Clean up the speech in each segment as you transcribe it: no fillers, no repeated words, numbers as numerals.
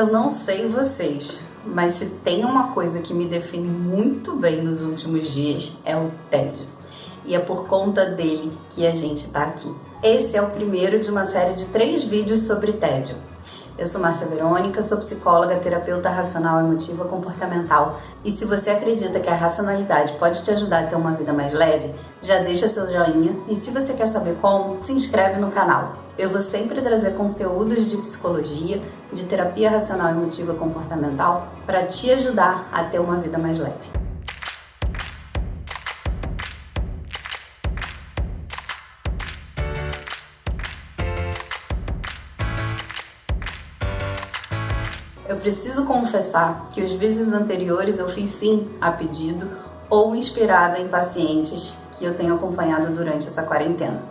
Eu não sei vocês, mas se tem uma coisa que me define muito bem nos últimos dias é o tédio. E é por conta dele que a gente tá aqui. Esse é o primeiro de uma série de 3 vídeos sobre tédio. Eu sou Márcia Verônica, sou psicóloga, terapeuta racional, emotiva, comportamental. E se você acredita que a racionalidade pode te ajudar a ter uma vida mais leve, já deixa seu joinha e se você quer saber como, se inscreve no canal. Eu vou sempre trazer conteúdos de psicologia, de terapia racional, emotiva, comportamental para te ajudar a ter uma vida mais leve. Eu preciso confessar que os vídeos anteriores eu fiz sim a pedido ou inspirada em pacientes que eu tenho acompanhado durante essa quarentena.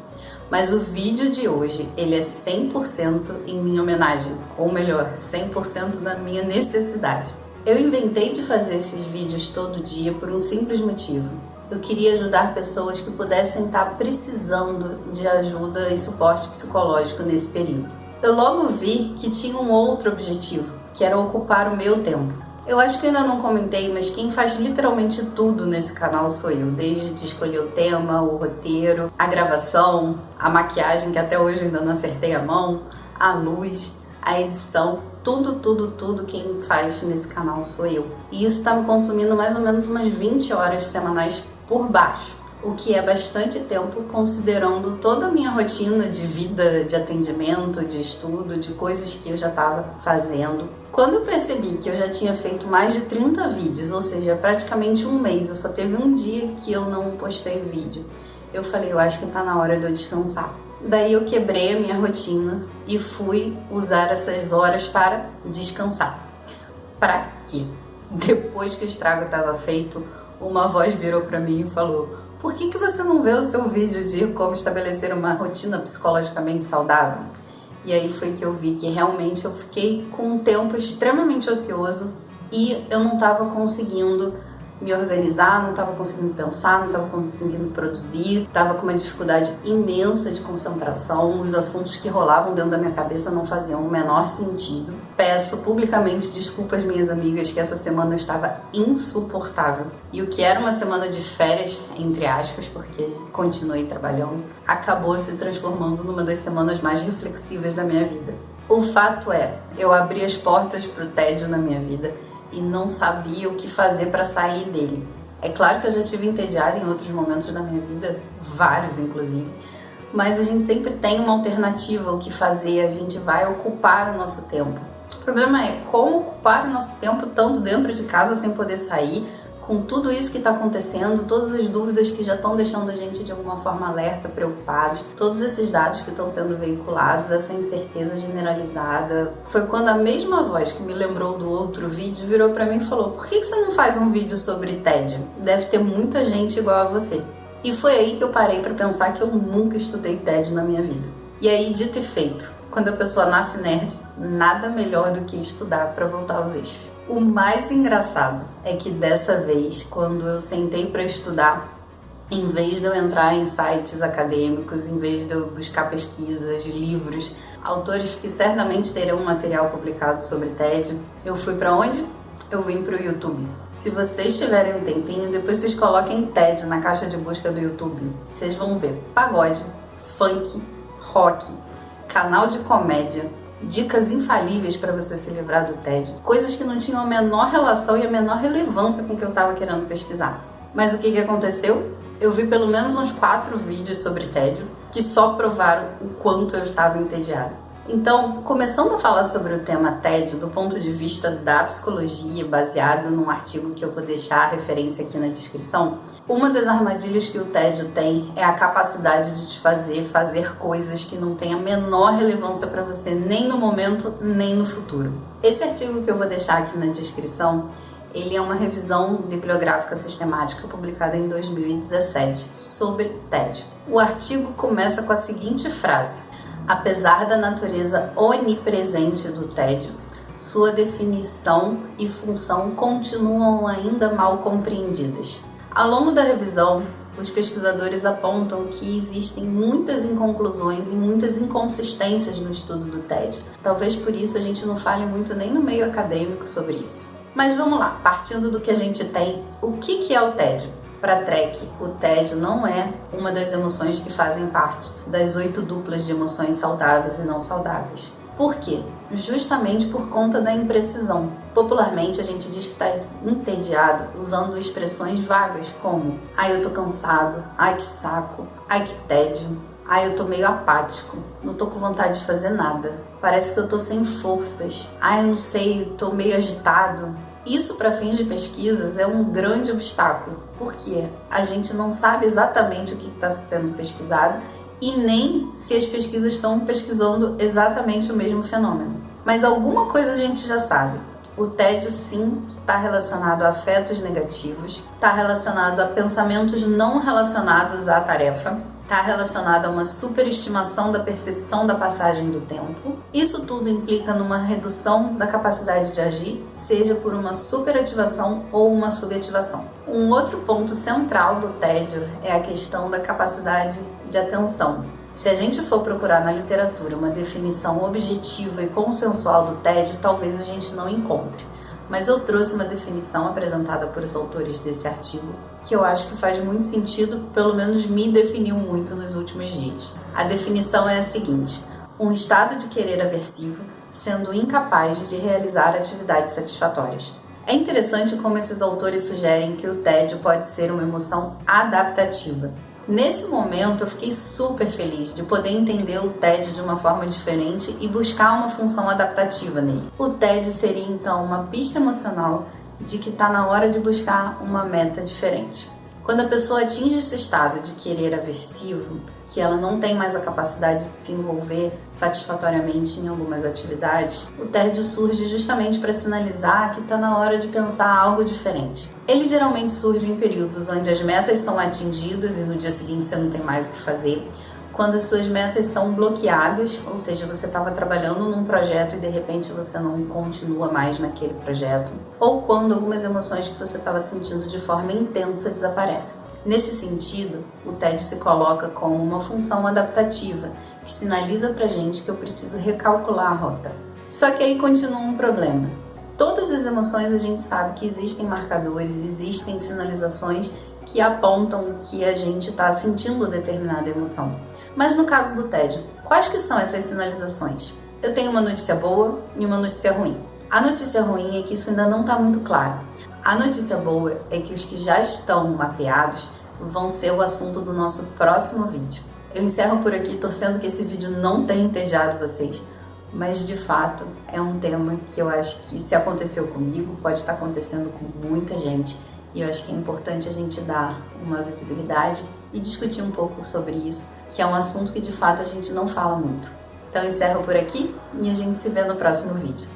Mas o vídeo de hoje, ele é 100% em minha homenagem, ou melhor, 100% da minha necessidade. Eu inventei de fazer esses vídeos todo dia por um simples motivo. Eu queria ajudar pessoas que pudessem estar precisando de ajuda e suporte psicológico nesse período. Eu logo vi que tinha um outro objetivo, que era ocupar o meu tempo. Eu acho que ainda não comentei, mas quem faz literalmente tudo nesse canal sou eu, desde escolher o tema, o roteiro, a gravação, a maquiagem, que até hoje ainda não acertei a mão, a luz, a edição, tudo quem faz nesse canal sou eu. E isso está me consumindo mais ou menos umas 20 horas semanais por baixo, o que é bastante tempo considerando toda a minha rotina de vida, de atendimento, de estudo, de coisas que eu já estava fazendo. Quando eu percebi que eu já tinha feito mais de 30 vídeos, ou seja, praticamente um mês, eu só teve um dia que eu não postei vídeo, eu falei, eu acho que tá na hora de eu descansar. Daí eu quebrei a minha rotina e fui usar essas horas para descansar. Pra quê? Depois que o estrago estava feito, uma voz virou para mim e falou: por que você não vê o seu vídeo de como estabelecer uma rotina psicologicamente saudável? E aí foi que eu vi que realmente eu fiquei com um tempo extremamente ocioso e eu não estava conseguindo me organizar, não estava conseguindo pensar, não estava conseguindo produzir, estava com uma dificuldade imensa de concentração, os assuntos que rolavam dentro da minha cabeça não faziam o menor sentido. Peço publicamente desculpas às minhas amigas que essa semana eu estava insuportável. E o que era uma semana de férias, entre aspas, porque continuei trabalhando, acabou se transformando numa das semanas mais reflexivas da minha vida. O fato é, eu abri as portas para o tédio na minha vida e não sabia o que fazer para sair dele. É claro que eu já tive entediada em outros momentos da minha vida, vários inclusive, mas a gente sempre tem uma alternativa, o que fazer, a gente vai ocupar o nosso tempo. O problema é como ocupar o nosso tempo estando dentro de casa sem poder sair, com tudo isso que está acontecendo, todas as dúvidas que já estão deixando a gente de alguma forma alerta, preocupados, todos esses dados que estão sendo veiculados, essa incerteza generalizada. Foi quando a mesma voz que me lembrou do outro vídeo virou para mim e falou: por que você não faz um vídeo sobre tédio? Deve ter muita gente igual a você. E foi aí que eu parei para pensar que eu nunca estudei tédio na minha vida. E aí, dito e feito, quando a pessoa nasce nerd, nada melhor do que estudar para voltar aos eixos. O mais engraçado é que dessa vez, quando eu sentei para estudar, em vez de eu entrar em sites acadêmicos, em vez de eu buscar pesquisas, livros, autores que certamente terão material publicado sobre tédio, eu fui para onde? Eu vim para o YouTube. Se vocês tiverem um tempinho, depois vocês coloquem tédio na caixa de busca do YouTube. Vocês vão ver pagode, funk, rock, canal de comédia, dicas infalíveis para você se livrar do tédio. Coisas que não tinham a menor relação e a menor relevância com o que eu estava querendo pesquisar. Mas o que aconteceu? Eu vi pelo menos uns 4 vídeos sobre tédio que só provaram o quanto eu estava entediada. Então, começando a falar sobre o tema tédio do ponto de vista da psicologia, baseado num artigo que eu vou deixar a referência aqui na descrição, uma das armadilhas que o tédio tem é a capacidade de te fazer coisas que não têm a menor relevância para você, nem no momento, nem no futuro. Esse artigo que eu vou deixar aqui na descrição, ele é uma revisão bibliográfica sistemática publicada em 2017 sobre tédio. O artigo começa com a seguinte frase: apesar da natureza onipresente do tédio, sua definição e função continuam ainda mal compreendidas. Ao longo da revisão, os pesquisadores apontam que existem muitas inconclusões e muitas inconsistências no estudo do TED. Talvez por isso a gente não fale muito nem no meio acadêmico sobre isso. Mas vamos lá, partindo do que a gente tem, o que é o TED? Para Trek, o tédio não é uma das emoções que fazem parte das 8 duplas de emoções saudáveis e não saudáveis. Por quê? Justamente por conta da imprecisão. Popularmente a gente diz que está entediado usando expressões vagas como ai eu tô cansado, ai que saco, ai que tédio, ai eu tô meio apático, não tô com vontade de fazer nada, parece que eu tô sem forças, ai eu não sei, eu tô meio agitado. Isso, para fins de pesquisas, é um grande obstáculo, porque a gente não sabe exatamente o que está sendo pesquisado e nem se as pesquisas estão pesquisando exatamente o mesmo fenômeno. Mas alguma coisa a gente já sabe. O tédio, sim, está relacionado a afetos negativos, está relacionado a pensamentos não relacionados à tarefa, está relacionado a uma superestimação da percepção da passagem do tempo. Isso tudo implica numa redução da capacidade de agir, seja por uma superativação ou uma subativação. Um outro ponto central do tédio é a questão da capacidade de atenção. Se a gente for procurar na literatura uma definição objetiva e consensual do tédio, talvez a gente não encontre. Mas eu trouxe uma definição apresentada por os autores desse artigo que eu acho que faz muito sentido, pelo menos me definiu muito nos últimos dias. A definição é a seguinte: um estado de querer aversivo, sendo incapaz de realizar atividades satisfatórias. É interessante como esses autores sugerem que o tédio pode ser uma emoção adaptativa. Nesse momento eu fiquei super feliz de poder entender o tédio de uma forma diferente e buscar uma função adaptativa nele. O tédio seria então uma pista emocional de que está na hora de buscar uma meta diferente. Quando a pessoa atinge esse estado de querer aversivo, que ela não tem mais a capacidade de se envolver satisfatoriamente em algumas atividades, o tédio surge justamente para sinalizar que está na hora de pensar algo diferente. Ele geralmente surge em períodos onde as metas são atingidas e no dia seguinte você não tem mais o que fazer, quando as suas metas são bloqueadas, ou seja, você estava trabalhando num projeto e de repente você não continua mais naquele projeto, ou quando algumas emoções que você estava sentindo de forma intensa desaparecem. Nesse sentido, o tédio se coloca como uma função adaptativa, que sinaliza pra gente que eu preciso recalcular a rota. Só que aí continua um problema. Todas as emoções a gente sabe que existem marcadores, existem sinalizações que apontam que a gente está sentindo determinada emoção. Mas no caso do tédio, quais que são essas sinalizações? Eu tenho uma notícia boa e uma notícia ruim. A notícia ruim é que isso ainda não está muito claro. A notícia boa é que os que já estão mapeados vão ser o assunto do nosso próximo vídeo. Eu encerro por aqui torcendo que esse vídeo não tenha entediado vocês, mas de fato é um tema que eu acho que se aconteceu comigo, pode estar acontecendo com muita gente, e eu acho que é importante a gente dar uma visibilidade e discutir um pouco sobre isso, que é um assunto que de fato a gente não fala muito. Então eu encerro por aqui e a gente se vê no próximo vídeo.